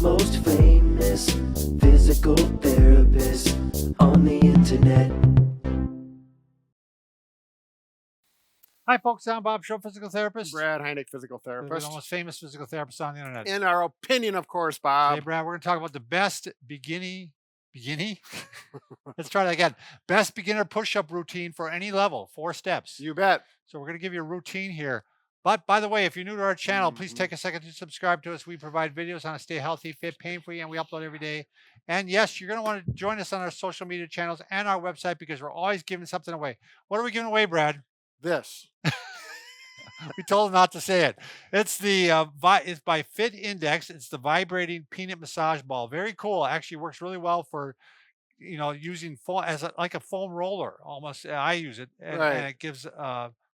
most famous physical therapist on the internet. Hi, folks. I'm Bob Show, physical therapist. Brad Heineck, physical We're therapist. the most famous physical therapist on the internet. In our opinion, of course, Hey, Bob. Brad, we're going to talk about the best beginning? Let's try that again. Best beginner push-up routine for any level, 4 steps. You bet. So we're going to give you a routine here. But by the way, if you're new to our channel, please take a second to subscribe to us. We provide videos on how to stay healthy, fit, pain-free, and we upload every day. And yes, you're going to want to join us on our social media channels and our website because we're always giving something away. What are we giving away, Brad? This. We told them not to say it. It's it's by FITINDEX. It's the vibrating peanut massage ball. Very cool. Actually works really well for, using foam as like a foam roller almost. I use it and it gives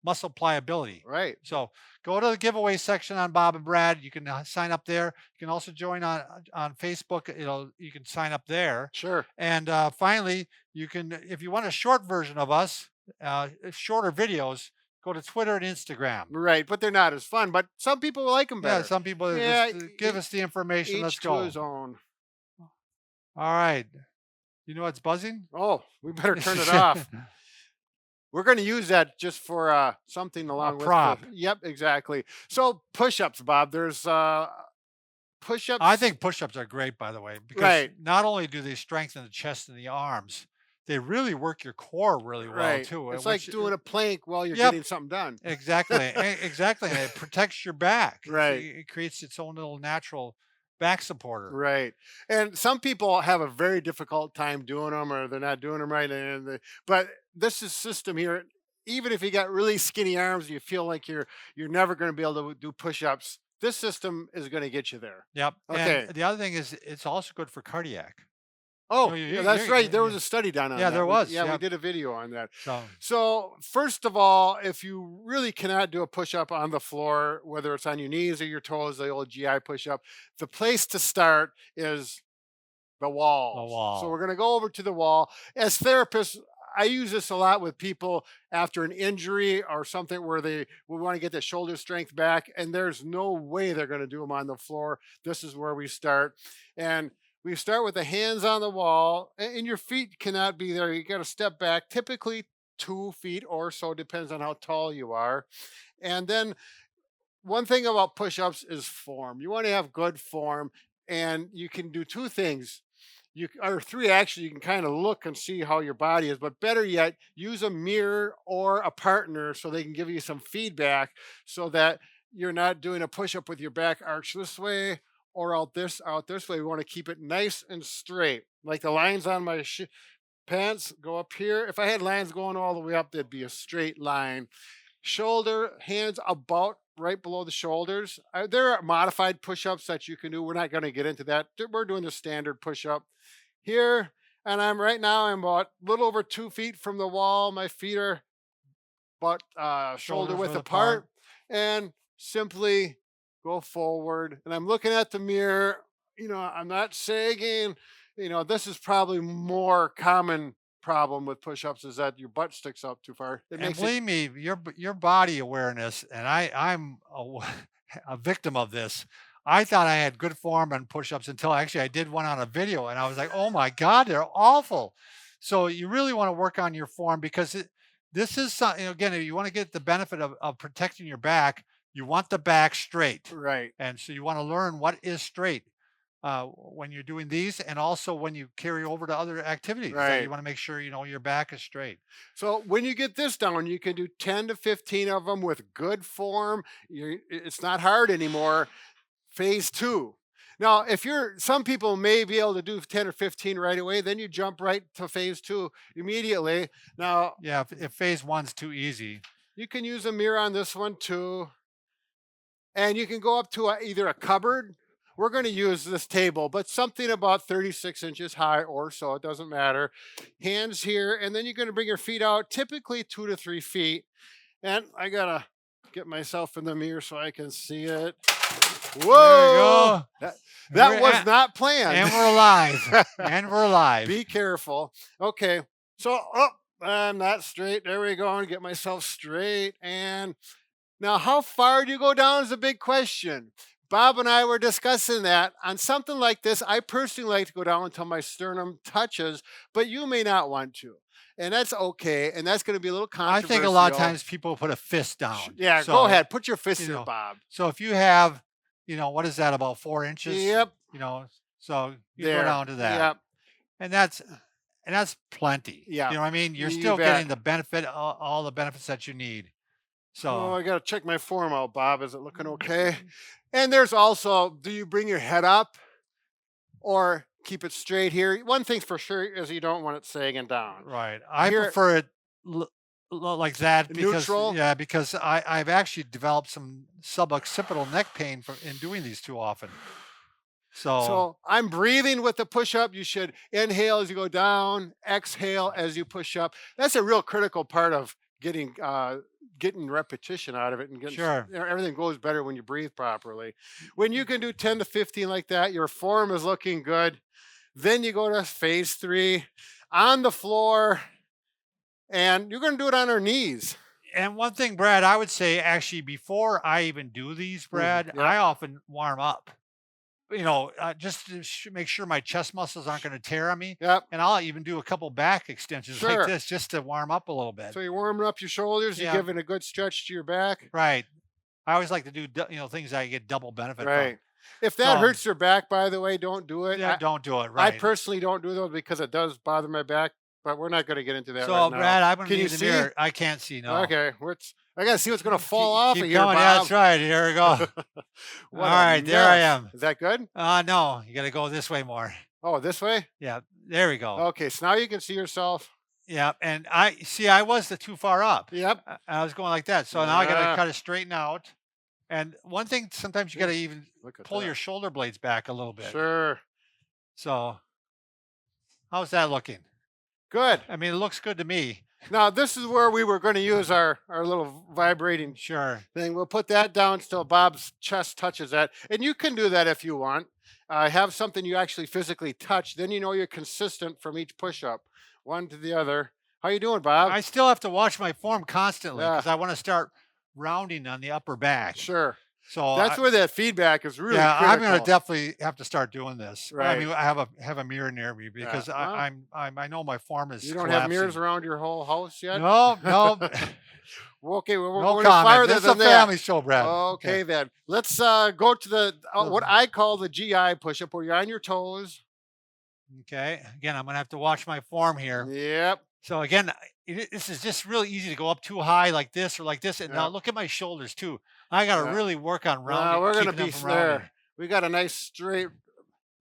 muscle pliability. Right. So go to the giveaway section on Bob and Brad. You can sign up there. You can also join on Facebook. You can sign up there. Sure. And finally, you can, if you want a short version of us, shorter videos, go to Twitter and Instagram. Right, but they're not as fun. But some people like them better. Yeah, some people just give us the information. Let's go. Each to his own. All right. You know what's buzzing? Oh, we better turn it off. We're going to use that just for something along with prop. Yep, exactly. So push-ups, Bob. There's push-ups. I think push-ups are great, by the way, because not only do they strengthen the chest and the arms, they really work your core really well too. It's like doing a plank while you're getting something done. Exactly, exactly. And it protects your back. Right. It creates its own little natural back supporter. Right. And some people have a very difficult time doing them, or they're not doing them right. But this is system here. Even if you got really skinny arms, you feel like you're never going to be able to do push-ups. This system is going to get you there. Yep. Okay. And the other thing is it's also good for cardiac. Oh, that's right. There was a study done on that. Yeah, there was. We did a video on that. So first of all, if you really cannot do a push-up on the floor, whether it's on your knees or your toes, the old GI push-up, the place to start is the wall. The wall. So we're going to go over to the wall. As therapists, I use this a lot with people after an injury or something where we want to get the shoulder strength back, and there's no way they're going to do them on the floor. This is where we start. And we start with the hands on the wall, and your feet cannot be there. You got to step back, typically 2 feet or so, depends on how tall you are. And then one thing about push-ups is form. You want to have good form, and you can do 2 things. Or 3 actually. You can kind of look and see how your body is, but better yet, use a mirror or a partner so they can give you some feedback so that you're not doing a push-up with your back arched this way or out this way. We want to keep it nice and straight. Like the lines on my pants go up here. If I had lines going all the way up, there'd be a straight line. Shoulder, hands about right below the shoulders. There are modified push-ups that you can do. We're not going to get into that. We're doing the standard push-up here. And I'm about a little over 2 feet from the wall. My feet are about shoulder width apart. And simply go forward, and I'm looking at the mirror. I'm not sagging. This is probably more common problem with push-ups is that your butt sticks up too far. And believe me, your body awareness, and I'm a victim of this. I thought I had good form on push-ups until actually I did one on a video, and I was like, oh my God, they're awful. So you really want to work on your form because this is something, again, if you want to get the benefit of protecting your back, you want the back straight. Right. And so you want to learn what is straight when you're doing these, and also when you carry over to other activities. Right. You want to make sure your back is straight. So when you get this down, you can do 10 to 15 of them with good form. It's not hard anymore. Phase 2. Now, some people may be able to do 10 or 15 right away, then you jump right to phase 2 immediately. Now, yeah, if phase 1's too easy, you can use a mirror on this one too. And you can go up to either a cupboard. We're going to use this table, but something about 36 inches high or so. It doesn't matter. Hands here, and then you're going to bring your feet out, typically 2 to 3 feet. And I got to get myself in the mirror so I can see it. Whoa! That was not planned. And we're live. And we're live. Be careful. Okay. So, I'm not straight. There we go. And get myself straight. And now, how far do you go down is a big question. Bob and I were discussing that on something like this. I personally like to go down until my sternum touches, but you may not want to. And that's okay. And that's going to be a little I controversial. think a lot of times people put a fist down. Yeah, So, go ahead. Put your fist you in know, it, Bob. so if you have, what is that, about 4 inches? Yep. So you There. go down to that. Yep. And that's plenty. Yeah. You know what I mean? You're You still bet. getting the benefit, all the benefits that you need. Oh, So I got to check my form out, Bob. Is it looking okay? And there's also, do you bring your head up or keep it straight here? One thing's for sure is you don't want it sagging down. right. I Here- prefer it like that because Neutral? because I've actually developed some suboccipital neck pain in doing these too often. So I'm breathing with the push up. You should inhale as you go down, exhale as you push up. That's a real critical part of getting repetition out of it and getting Sure. everything goes better when you breathe properly. When you can do 10 to 15 like that, your form is looking good. Then you go to phase 3 on the floor, and you're going to do it on our knees. And one thing, Brad, I would say actually before I even do these, Brad, yeah. I often warm up. Just to make sure my chest muscles aren't going to tear on me. Yep. And I'll even do a couple back extensions Sure. like this just to warm up a little bit. So you're warming up your shoulders, Yeah. you're giving a good stretch to your back. Right. I always like to do things I get double benefit Right. If that So- hurts your back, by the way, don't do it. from. Yeah, I, don't do it. I Right. personally don't do those because it does bother my back, but we're not going to get into that So, right now. Brad, I'm going to Can be you in the see? mirror. I can't see. No. Okay, I got to see what's going to fall Keep- off keep of here, going. Bob. Yeah, that's right. Here we go. All What a right, there I mess. am. Is that good? No, you got to go this way more. Oh, this way? Yeah, there we go. Okay, so now you can see yourself. Yeah, and I was too far up. Yep. I was going like that. So now I got Yeah. to kind of straighten out. And one thing, sometimes you got to even Look at pull that. your shoulder blades back a little bit. Sure. So how's that looking? Good. I mean, it looks good to me. Now, this is where we were going to use our little vibrating Sure. thing. We'll put that down till Bob's chest touches that. And you can do that if you want. Have something you actually physically touch. Then you know you're consistent from each push-up, one to the other. How you doing, Bob? I still have to watch my form constantly Yeah. because I want to start rounding on the upper back. Sure. So That's where that feedback is really yeah, I'm going to critical. definitely have to start doing this. I Right. mean, I have a mirror near me because well, I know my form is You don't have mirrors collapsing. around your whole house yet? No, no, Well, okay, we're no going comment. farther This is a than that. family show, Brad. Okay, then. Let's go to the what I call the GI push-up, where you're on your toes. Okay. Again, I'm going to have to watch my form here. Yep. So again, this is just really easy to go up too high like this or like this. And now Yeah. look at my shoulders too. I got to Yeah. really work on rounding. We're going to keeping be them from rounding. there. We got a nice straight.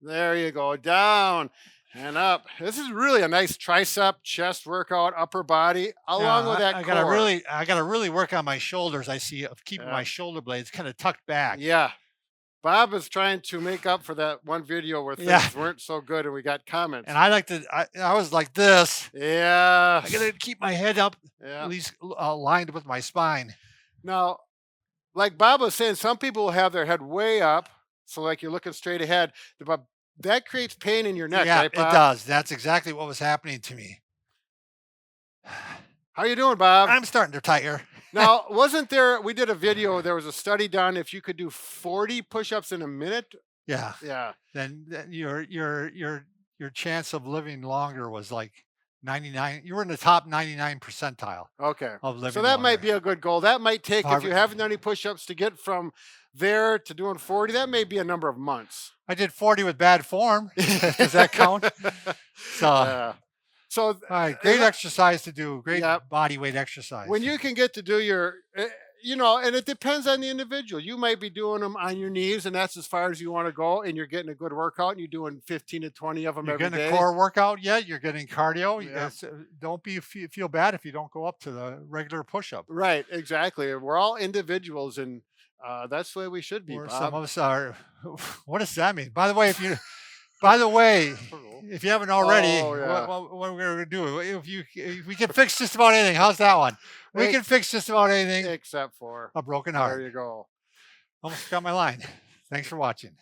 There you go. Down and up. This is really a nice tricep, chest workout, upper body, along Yeah, with that I core. gotta really work on my shoulders. I see of keeping Yeah. my shoulder blades kind of tucked back. Yeah. Bob is trying to make up for that one video where things Yeah. weren't so good and we got comments. And I like to. I was like this. Yeah. I gotta keep my head up, Yeah. at least aligned with my spine. Now, like Bob was saying, some people will have their head way up, so like you're looking straight ahead, but that creates pain in your neck, Yeah, right, it Bob? does. That's exactly what was happening to me. How you doing, Bob? I'm starting to tire. Now, wasn't there? We did a video. There was a study done. If you could do 40 push-ups in a minute, Yeah. yeah, Then your chance of living longer was like 99. You were in the top 99 percentile okay. of living. So that might longer. be a good goal. That might take, if Harvard- you haven't done any push-ups, to get from there to doing 40. That may be a number of months. I did 40 with bad form. Does that count? So, Yeah. So all right, great exercise to do. Great Yep. body weight exercise. when you can get to do your, and it depends on the individual. You might be doing them on your knees, and that's as far as you want to go, and you're getting a good workout, and you're doing 15 to 20 of them You're every getting day. a core workout yet? You're getting cardio. Yeah. Don't feel bad if you don't go up to the regular push-up. Right, exactly. We're all individuals, and that's the way we should be, Or Bob. some of us are. What does that mean? By the way, if you haven't already, Oh, yeah. what we're going to do? If we can fix just about anything. How's that one? We Hey. can fix just about anything. Except for, A broken there heart. you go. Almost got my line. Thanks for watching.